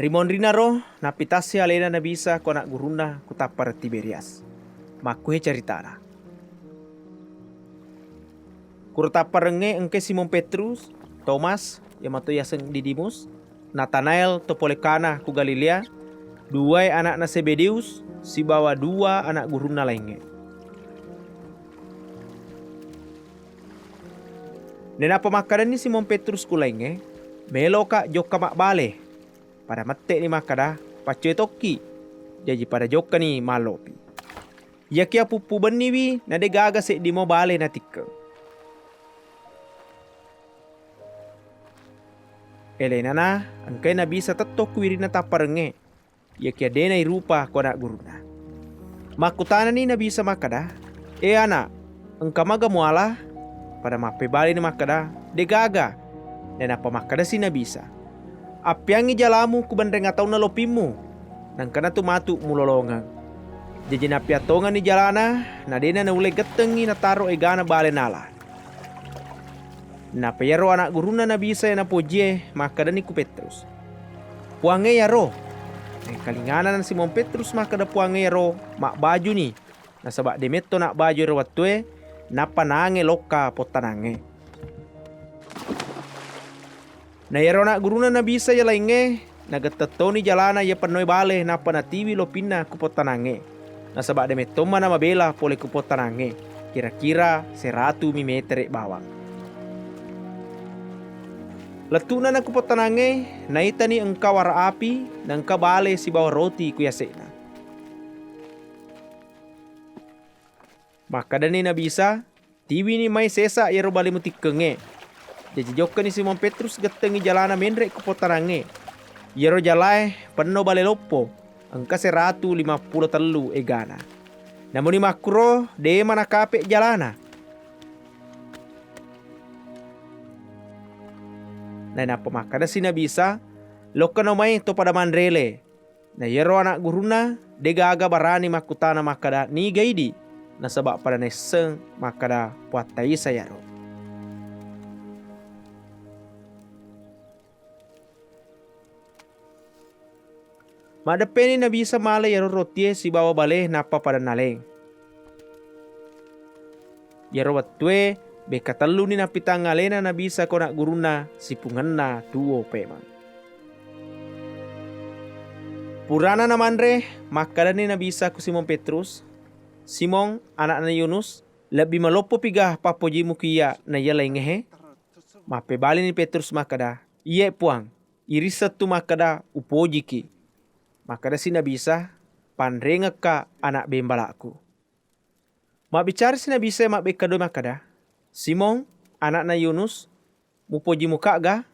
Rimon rinaro napitasi alena nabisa ko anak guruna ku tapar Tiberias. Makuhe caritana. Kurtapar renge engke Simon Petrus, Thomas, yamato yaseng Didimus, Nathanael topolekana ku Galilea, dua anak na Zebedeus, si bawa dua anak guruna lainnya. Nena pemakaran ni Simon Petrus ku lainnya, melo ka joka mak bale, pada mate ni makada pacoy toki, jadi pada joka ni malopi. Ya kia pupu beniwi nade gaga se di mo bale na tikka. Elena na angkai na bisa tetok kuiri na taparenge. Ya kia dena rupa ko anak guruna. Makutana ni na bisa makada. Anak, engka maga muala pada mape bale ni makada de gaga. Dan apa makada si na bisa. Apiangi jalamu ku bandeng atau na lopimu. Nang kana tu matu mulolongang. Jadi na piatongan ni jalana na dena na ule getengi na taro egana bale nala. Na peyaro anak guruna na bisa na pojie makada ni ku Petrus. Puange yaro. Ang kalingana na Simon Petrus makada puange yaro mak baju ni. Na sabak demeto nak baju yaro watue na panange loka potanange. Na yaro anak guruna na bisa ya lainge nagatatoni jalana ya panoy bale na panatiwi lopina ku potanange. Na sabak demeto mana mabela pole ku potanange. Kira-kira 100 meter bawang. Letuna na kupotanange, naita ni engka wara api, na engka bale si bawa roti kuyasena. Maka dani na bisa, tiwi ni may sesa yaro bale mutikenge. Jadi jokka ni Simon Petrus getengi jalana menrek kupotanange. Yaro jalai penuh bale lopo, engka 153 egana. Namun ni makro, de mana kape jalana. Na napamakada si na bisa, loka na may to pada mandrele. Na yero anak guruna, de gaga barani makutana makada ni gaidi. Na sabak pada neseng makada puatai sa yaro. Madepeni na bisa mala yaro rotie si bawa bale napa pada naleng. Yaro watue, beka telu ni napitang alena na bisa ko nak guruna si punganna duo pemang. Purana na manre makada ni na bisa ku Simon Petrus. Simon anak na Yunus lebih malopo pigah papojimu kia na yala ingehe. Mape bali ni Petrus makada iye puang irisat tu makada upojiki. Makada si na bisa panrenga ka anak bembalaku. Mak bicara si na bisa mak bekado makada. Simon, anak na Yunus, mupoji muka ga,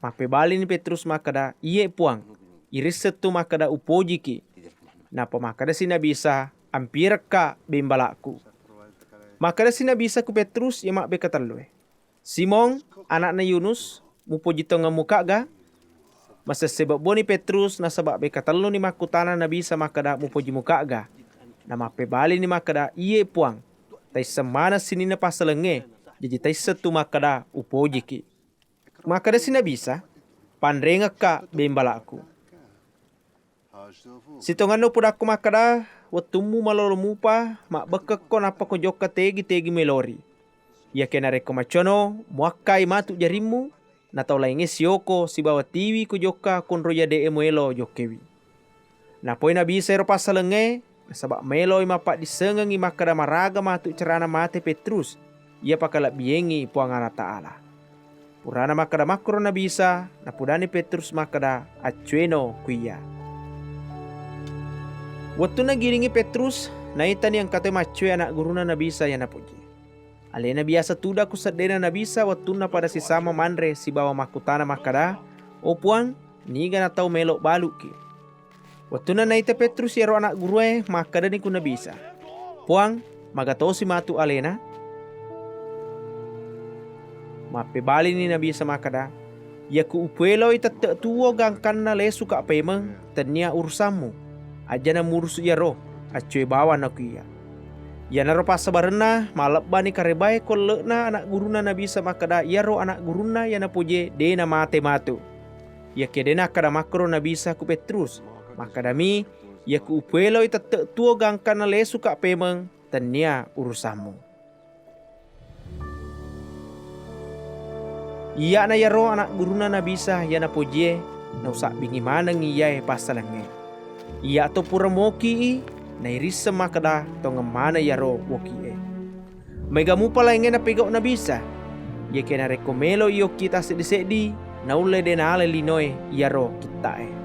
mape bali ni Petrus makada iye puang, iriset tu makada upoji ki, napa makada sina bisa ampir ka bembalaku. Makada sina bisa ku Petrus ya mak bekatalue. Simon, anak na Yunus, mupoji tonga muka ga, masa sebab boni Petrus na sabak bekatalu ni makutana na bisa makada mupoji muka ga, na mape bali ni makada iye puang. Tai semana sini na pasalenge, jadi tai setu makada upoji ki. Makada sina bisa, panrenga ka bembalaku. Sitongan no pudaku makada, watumu malolomupa, mak bekeko napa ko joka tegi melori. Ya kena reko macono, muakai matu jarimu, na tau lainge sioko si bawa tiwi ko joka kun roya de emuelo jokewi. Na poi na bisa ero pasalenge, sabak meloi mapak disengengi makada maraga matu cerana mate Petrus. Ia pakala biengi puangana ta'ala. Purana makada makro na bisa, na pudani Petrus makada acueno kuya. Waktu na giringi Petrus, naitan yang kate macue anak guruna na bisa ya napuji. Alena biasa tuda kusadena na bisa waktu na pada si sama manre si bawa makutana makada. O puang, niga na tau melok baluki. Waktu na naita Petrus yaro anak gurue makada ni kuna bisa. Puang magato si matu alena. Mape bali ni na bisa makada. Ya ku upuelo ita tuo gangkan na lesu ka pemang tania ursamu. Aja na murus yaro acue bawa na kuya. Ya naro pasabarena malap bani karebay ko na anak guruna na bisa makada yaro anak guruna ya na puje de na mate matu. ya kedena kada makro na bisa ku Petrus. Makadami ya ku upuelo ita tuo gangka na lesu ka pemeng tania urusamu. Iya na yaro anak guruna na bisa ya na pojie na usak bingi manang iya pasalange. Iya to pura moki na irisa makada to ngamana yaro woki Mega mu pala ingin na pigao na bisa. Ya kena rekomelo iyo kita sedi-sedi na ule denale linoe yaro kita